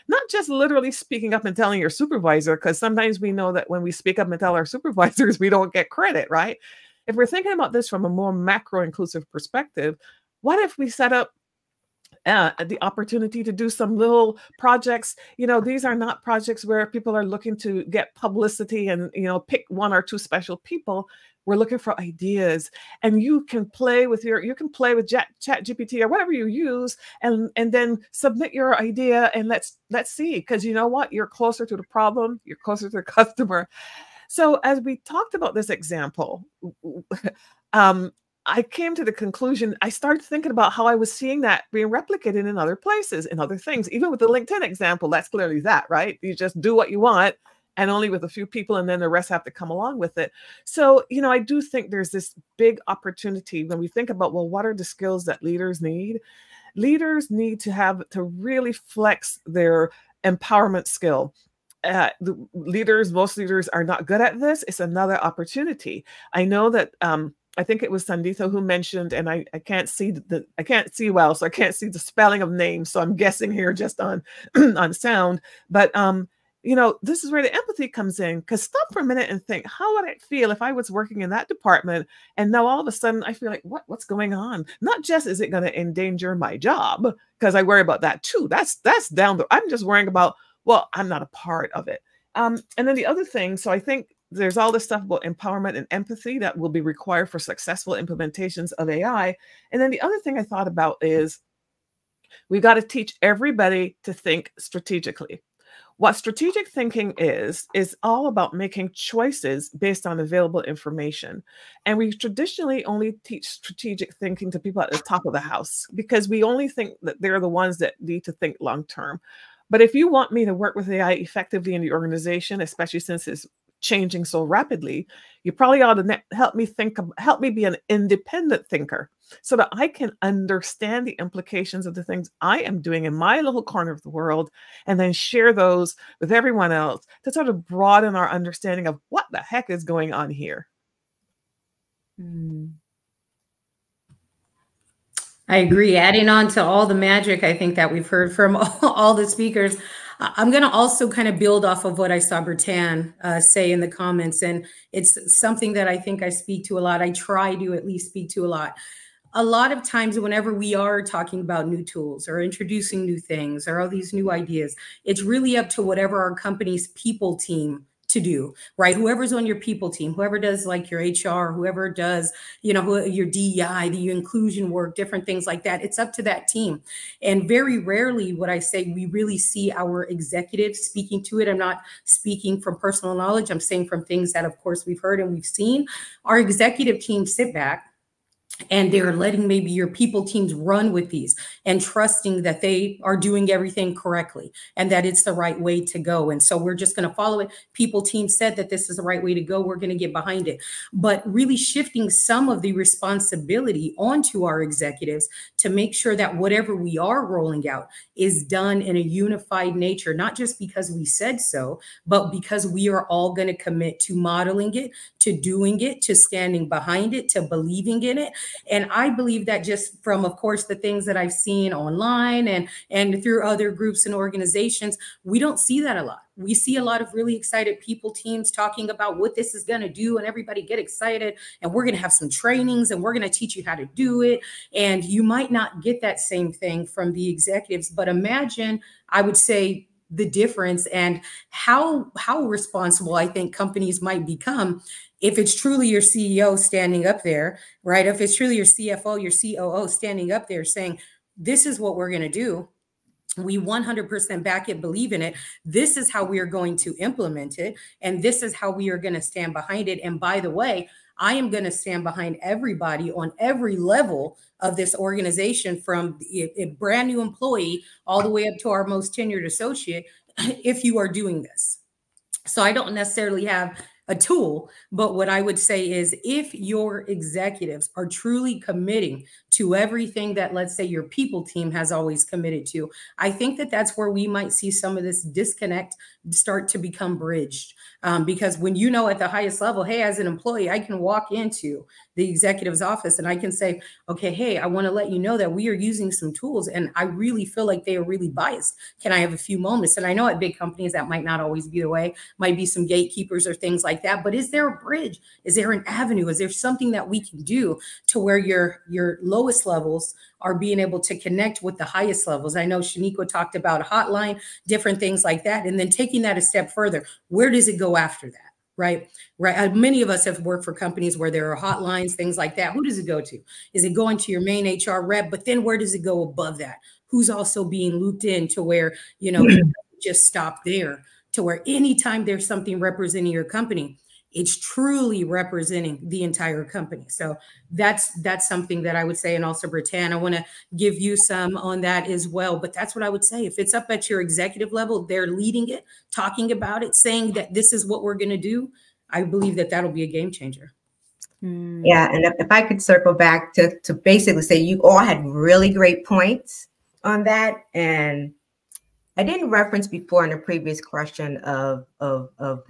Not just literally speaking up and telling your supervisor, because sometimes we know that when we speak up and tell our supervisors, we don't get credit, right? If we're thinking about this from a more macro inclusive perspective, what if we set up the opportunity to do some little projects? These are not projects where people are looking to get publicity and, pick 1 or 2 special people. We're looking for ideas, and you can play with ChatGPT or whatever you use, and then submit your idea, and let's see, because you know what? You're closer to the problem. You're closer to the customer. So as we talked about this example, I came to the conclusion, I started thinking about how I was seeing that being replicated in other places, in other things. Even with the LinkedIn example, that's clearly that, right? You just do what you want, and only with a few people, and then the rest have to come along with it. So, I do think there's this big opportunity when we think about, well, what are the skills that leaders need? Leaders need to really flex their empowerment skill. Most leaders are not good at this. It's another opportunity. I know that I think it was Sanditha who mentioned, and I can't see well, so I can't see the spelling of names. So I'm guessing here just on on sound. But this is where the empathy comes in, because stop for a minute and think, how would I feel if I was working in that department and now all of a sudden I feel like, what's going on? Not just is it going to endanger my job, because I worry about that too. That's down I'm just worrying about, well, I'm not a part of it. And then the other thing, so I think there's all this stuff about empowerment and empathy that will be required for successful implementations of AI. And then the other thing I thought about is we've got to teach everybody to think strategically. What strategic thinking is all about making choices based on available information. And we traditionally only teach strategic thinking to people at the top of the house, because we only think that they're the ones that need to think long term. But if you want me to work with AI effectively in the organization, especially since it's changing so rapidly, you probably ought to help me be an independent thinker so that I can understand the implications of the things I am doing in my little corner of the world, and then share those with everyone else to sort of broaden our understanding of what the heck is going on here. I agree. Adding on to all the magic, I think, that we've heard from all the speakers, I'm going to also kind of build off of what I saw Bertan say in the comments. And it's something that I think I speak to a lot. I try to at least speak to a lot. A lot of times whenever we are talking about new tools or introducing new things or all these new ideas, it's really up to whatever our company's people team to do, right? Whoever's on your people team, whoever does like your HR, whoever does, you know, your DEI, the inclusion work, different things like that. It's up to that team. And very rarely would I say we really see our executives speaking to it. I'm not speaking from personal knowledge. I'm saying from things that, of course, we've heard and we've seen. Our executive team sit back and they're letting maybe your people teams run with these and trusting that they are doing everything correctly and that it's the right way to go. And so we're just going to follow it. People team said that this is the right way to go. We're going to get behind it. But really shifting some of the responsibility onto our executives to make sure that whatever we are rolling out is done in a unified nature, not just because we said so, but because we are all going to commit to modeling it, to doing it, to standing behind it, to believing in it. And I believe that just from, of course, the things that I've seen online and through other groups and organizations, we don't see that a lot. We see a lot of really excited people teams talking about what this is going to do, and everybody get excited, and we're going to have some trainings and we're going to teach you how to do it. And you might not get that same thing from the executives, but imagine, I would say, the difference and how responsible I think companies might become if it's truly your CEO standing up there, right? If it's truly your CFO, your COO standing up there saying, this is what we're going to do. We 100% back it, believe in it. This is how we are going to implement it. And this is how we are going to stand behind it. And by the way, I am going to stand behind everybody on every level of this organization, from a brand new employee all the way up to our most tenured associate, if you are doing this. So I don't necessarily have a tool, but what I would say is if your executives are truly committing to everything that, let's say, your people team has always committed to, I think that that's where we might see some of this disconnect start to become bridged. Because when you know at the highest level, hey, as an employee, I can walk into the executive's office and I can say, okay, hey, I want to let you know that we are using some tools and I really feel like they are really biased. Can I have a few moments? And I know at big companies that might not always be the way, might be some gatekeepers or things like that, but is there a bridge? Is there an avenue? Is there something that we can do to where your lowest levels are being able to connect with the highest levels? I know Shaniqua talked about a hotline, different things like that. And then taking that a step further, where does it go after that? Right. Many of us have worked for companies where there are hotlines, things like that. Who does it go to? Is it going to your main HR rep? But then where does it go above that? Who's also being looped in to where, you know, just stop there, to where anytime there's something representing your company, it's truly representing the entire company. So that's something that I would say. And also, Bertan, I want to give you some on that as well. But that's what I would say. If it's up at your executive level, they're leading it, talking about it, saying that this is what we're going to do, I believe that that'll be a game changer. Yeah. And if I could circle back to basically say you all had really great points on that. And I didn't reference before in the previous question of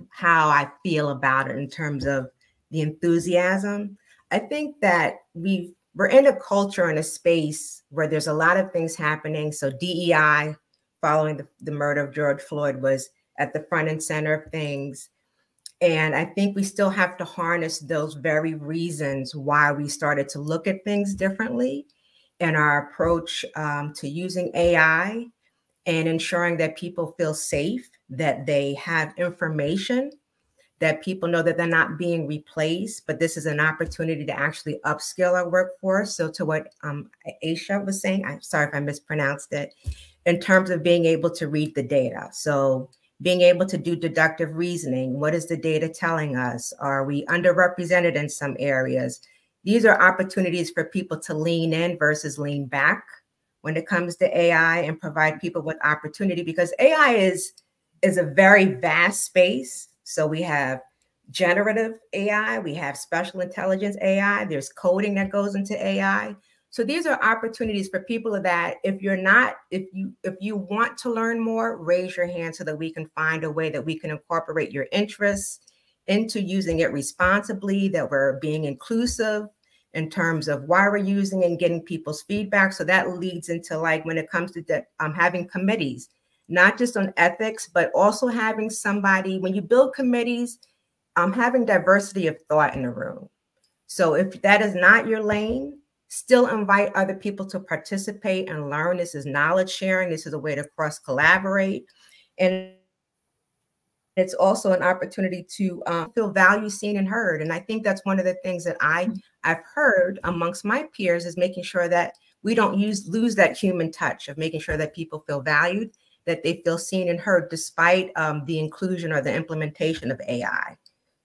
how I feel about it in terms of the enthusiasm. I think that we're in a culture and a space where there's a lot of things happening. So DEI, following the murder of George Floyd, was at the front and center of things. And I think we still have to harness those very reasons why we started to look at things differently in our approach to using AI and ensuring that people feel safe, that they have information, that people know that they're not being replaced, but this is an opportunity to actually upskill our workforce. So to what Aisha was saying, I'm sorry if I mispronounced it, in terms of being able to read the data. So being able to do deductive reasoning. What is the data telling us? Are we underrepresented in some areas? These are opportunities for people to lean in versus lean back when it comes to AI, and provide people with opportunity, because AI is a very vast space. So we have generative AI, we have special intelligence AI, there's coding that goes into AI. So these are opportunities for people that if you want to learn more, raise your hand so that we can find a way that we can incorporate your interests into using it responsibly, that we're being inclusive in terms of why we're using it and getting people's feedback. So that leads into, like, when it comes to having committees, not just on ethics, but also having somebody, when you build committees, having diversity of thought in the room. So if that is not your lane, still invite other people to participate and learn. This is knowledge sharing. This is a way to cross collaborate. And it's also an opportunity to feel valued, seen, and heard. And I think that's one of the things that I've heard amongst my peers, is making sure that we don't lose that human touch of making sure that people feel valued, that they feel seen and heard, despite the inclusion or the implementation of AI.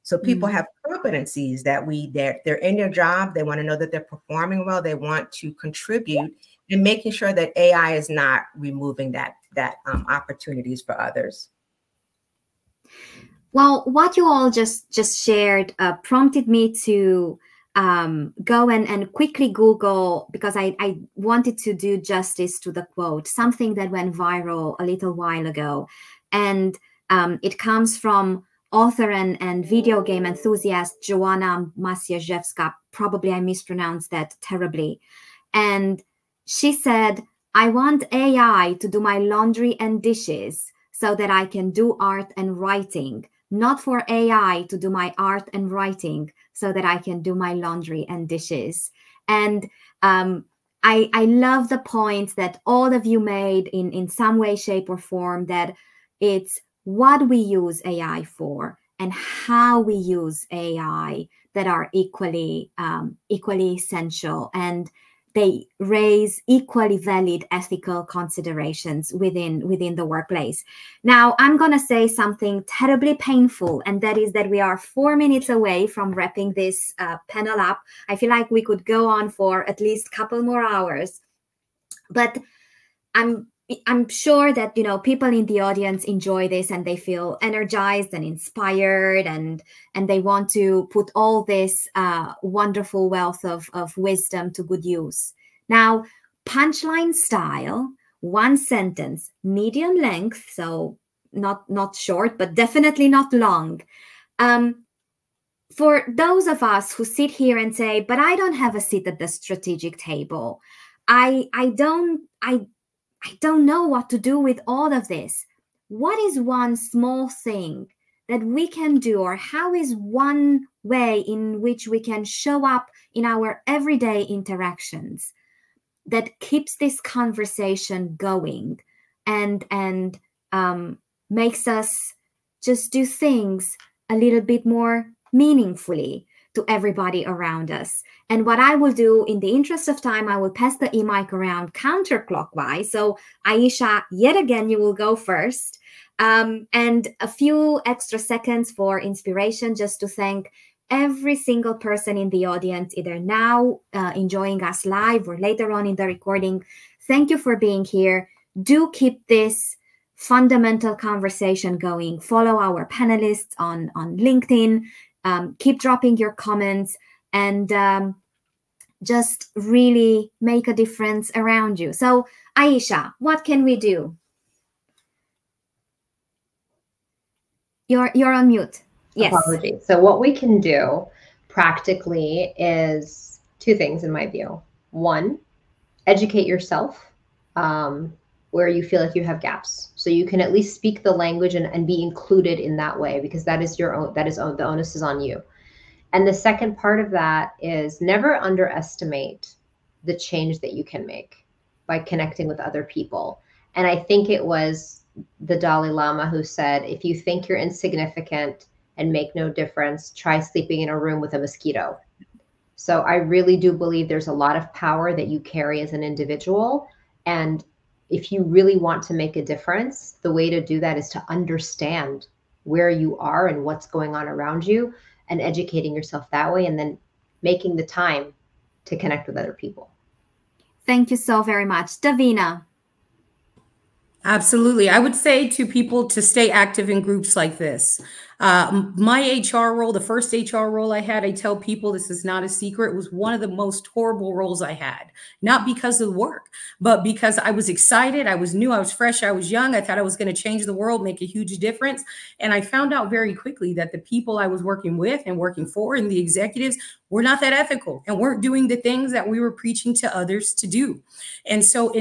So people have competencies that they're in their job. They want to know that they're performing well. They want to contribute, and making sure that AI is not removing that opportunities for others. Well, what you all just shared prompted me to go and quickly Google, because I wanted to do justice to the quote, something that went viral a little while ago. And it comes from author and video game enthusiast Joanna Maciejewska. Probably I mispronounced that terribly. And she said, "I want AI to do my laundry and dishes so that I can do art and writing, not for AI to do my art and writing so that I can do my laundry and dishes." And I love the point that all of you made in some way, shape, or form, that it's what we use AI for and how we use AI that are equally essential, and they raise equally valid ethical considerations within the workplace. Now, I'm going to say something terribly painful, and that is that we are 4 minutes away from wrapping this panel up. I feel like we could go on for at least a couple more hours, but I'm sure that, you know, people in the audience enjoy this and they feel energized and inspired, and they want to put all this wonderful wealth of wisdom to good use. Now, punchline style, one sentence, medium length, so not short, but definitely not long. For those of us who sit here and say, "But I don't have a seat at the strategic table. I don't know what to do with all of this." What is one small thing that we can do, or how is one way in which we can show up in our everyday interactions that keeps this conversation going and makes us just do things a little bit more meaningfully to everybody around us? And what I will do, in the interest of time, I will pass the e-mic around counterclockwise. So Aisha, yet again, you will go first. And a few extra seconds for inspiration, just to thank every single person in the audience, either now enjoying us live or later on in the recording. Thank you for being here. Do keep this fundamental conversation going. Follow our panelists on LinkedIn. Keep dropping your comments, and just really make a difference around you. So, Aisha, what can we do? You're on mute. Yes. Apologies. So what we can do practically is two things in my view. One, educate yourself where you feel like you have gaps. So you can at least speak the language and be included in that way, because that is your own, the onus is on you. And the second part of that is never underestimate the change that you can make by connecting with other people. And I think it was the Dalai Lama who said, if you think you're insignificant and make no difference, try sleeping in a room with a mosquito. So I really do believe there's a lot of power that you carry as an individual. And if you really want to make a difference, the way to do that is to understand where you are and what's going on around you, and educating yourself that way, and then making the time to connect with other people. Thank you so very much. Davina. Absolutely. I would say to people to stay active in groups like this. My HR role, the first HR role I had, I tell people this is not a secret, was one of the most horrible roles I had. Not because of the work, but because I was excited. I was new, I was fresh, I was young. I thought I was going to change the world, make a huge difference. And I found out very quickly that the people I was working with and working for and the executives were not that ethical and weren't doing the things that we were preaching to others to do. And so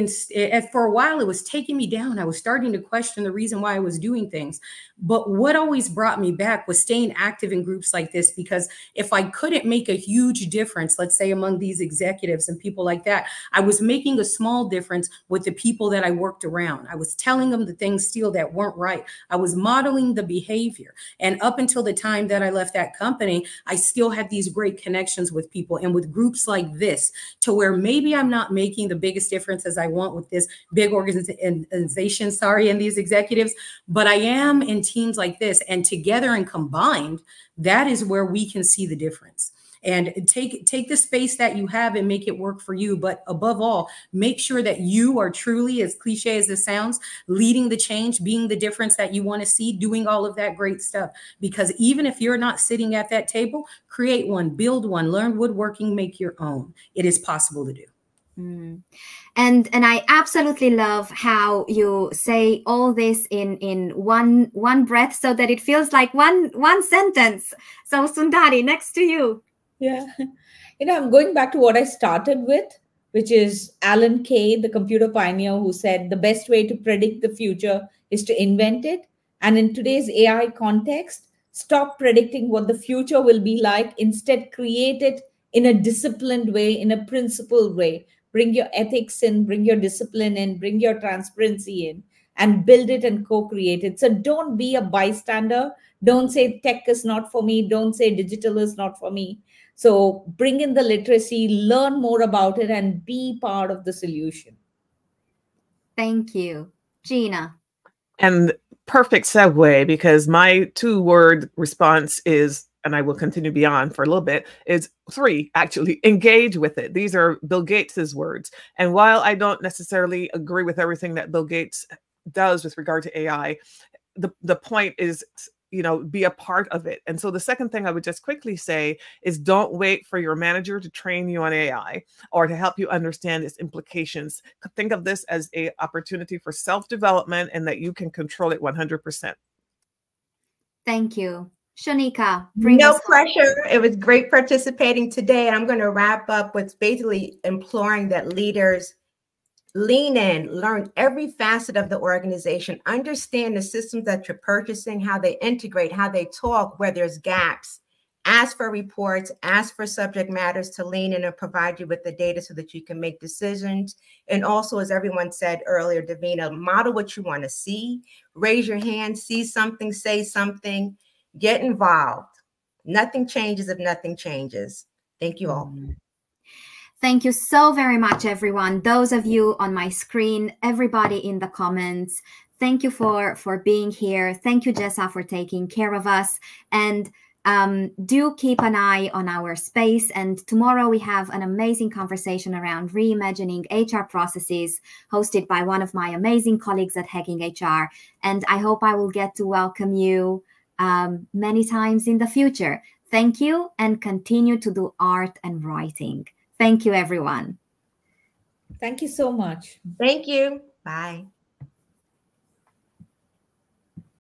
for a while, it was taking me down. I was starting to question the reason why I was doing things. But what always brought me back was staying active in groups like this, because if I couldn't make a huge difference, let's say among these executives and people like that, I was making a small difference with the people that I worked around. I was telling them the things still that weren't right. I was modeling the behavior. And up until the time that I left that company, I still had these great connections with people and with groups like this, to where maybe I'm not making the biggest difference as I want with this big organization, and these executives, but I am in teams like this, and together and combined, that is where we can see the difference. And take the space that you have and make it work for you. But above all, make sure that you are truly, as cliche as this sounds, leading the change, being the difference that you want to see, doing all of that great stuff. Because even if you're not sitting at that table, create one, build one, learn woodworking, make your own. It is possible to do. Mm. And I absolutely love how you say all this in one breath, so that it feels like one sentence. So Sundari, next to you. Yeah. I'm going back to what I started with, which is Alan Kay, the computer pioneer, who said the best way to predict the future is to invent it. And in today's AI context, stop predicting what the future will be like. Instead, create it in a disciplined way, in a principled way. Bring your ethics in, bring your discipline in, bring your transparency in, and build it and co-create it. So don't be a bystander. Don't say tech is not for me. Don't say digital is not for me. So bring in the literacy, learn more about it, and be part of the solution. Thank you. Gina. And perfect segue, because my 2-word response is, and I will continue beyond for a little bit, is 3, actually: engage with it. These are Bill Gates's words. And while I don't necessarily agree with everything that Bill Gates does with regard to AI, the point is, be a part of it. And so the second thing I would just quickly say is, don't wait for your manager to train you on AI or to help you understand its implications. Think of this as an opportunity for self-development, and that you can control it 100%. Thank you. Shanika, no pressure. It was great participating today. And I'm going to wrap up with basically imploring that leaders lean in, learn every facet of the organization, understand the systems that you're purchasing, how they integrate, how they talk, where there's gaps. Ask for reports, ask for subject matters to lean in and provide you with the data so that you can make decisions. And also, as everyone said earlier, Davina, model what you want to see. Raise your hand, see something, say something, get involved. Nothing changes if nothing changes. Thank you all. Thank you so very much, everyone. Those of you on my screen, everybody in the comments, thank you for being here. Thank you, Jessa, for taking care of us. And do keep an eye on our space. And tomorrow we have an amazing conversation around reimagining HR processes, hosted by one of my amazing colleagues at Hacking HR. And I hope I will get to welcome you many times in the future. Thank you, and continue to do art and writing. Thank you, everyone. Thank you so much. Thank you. Bye.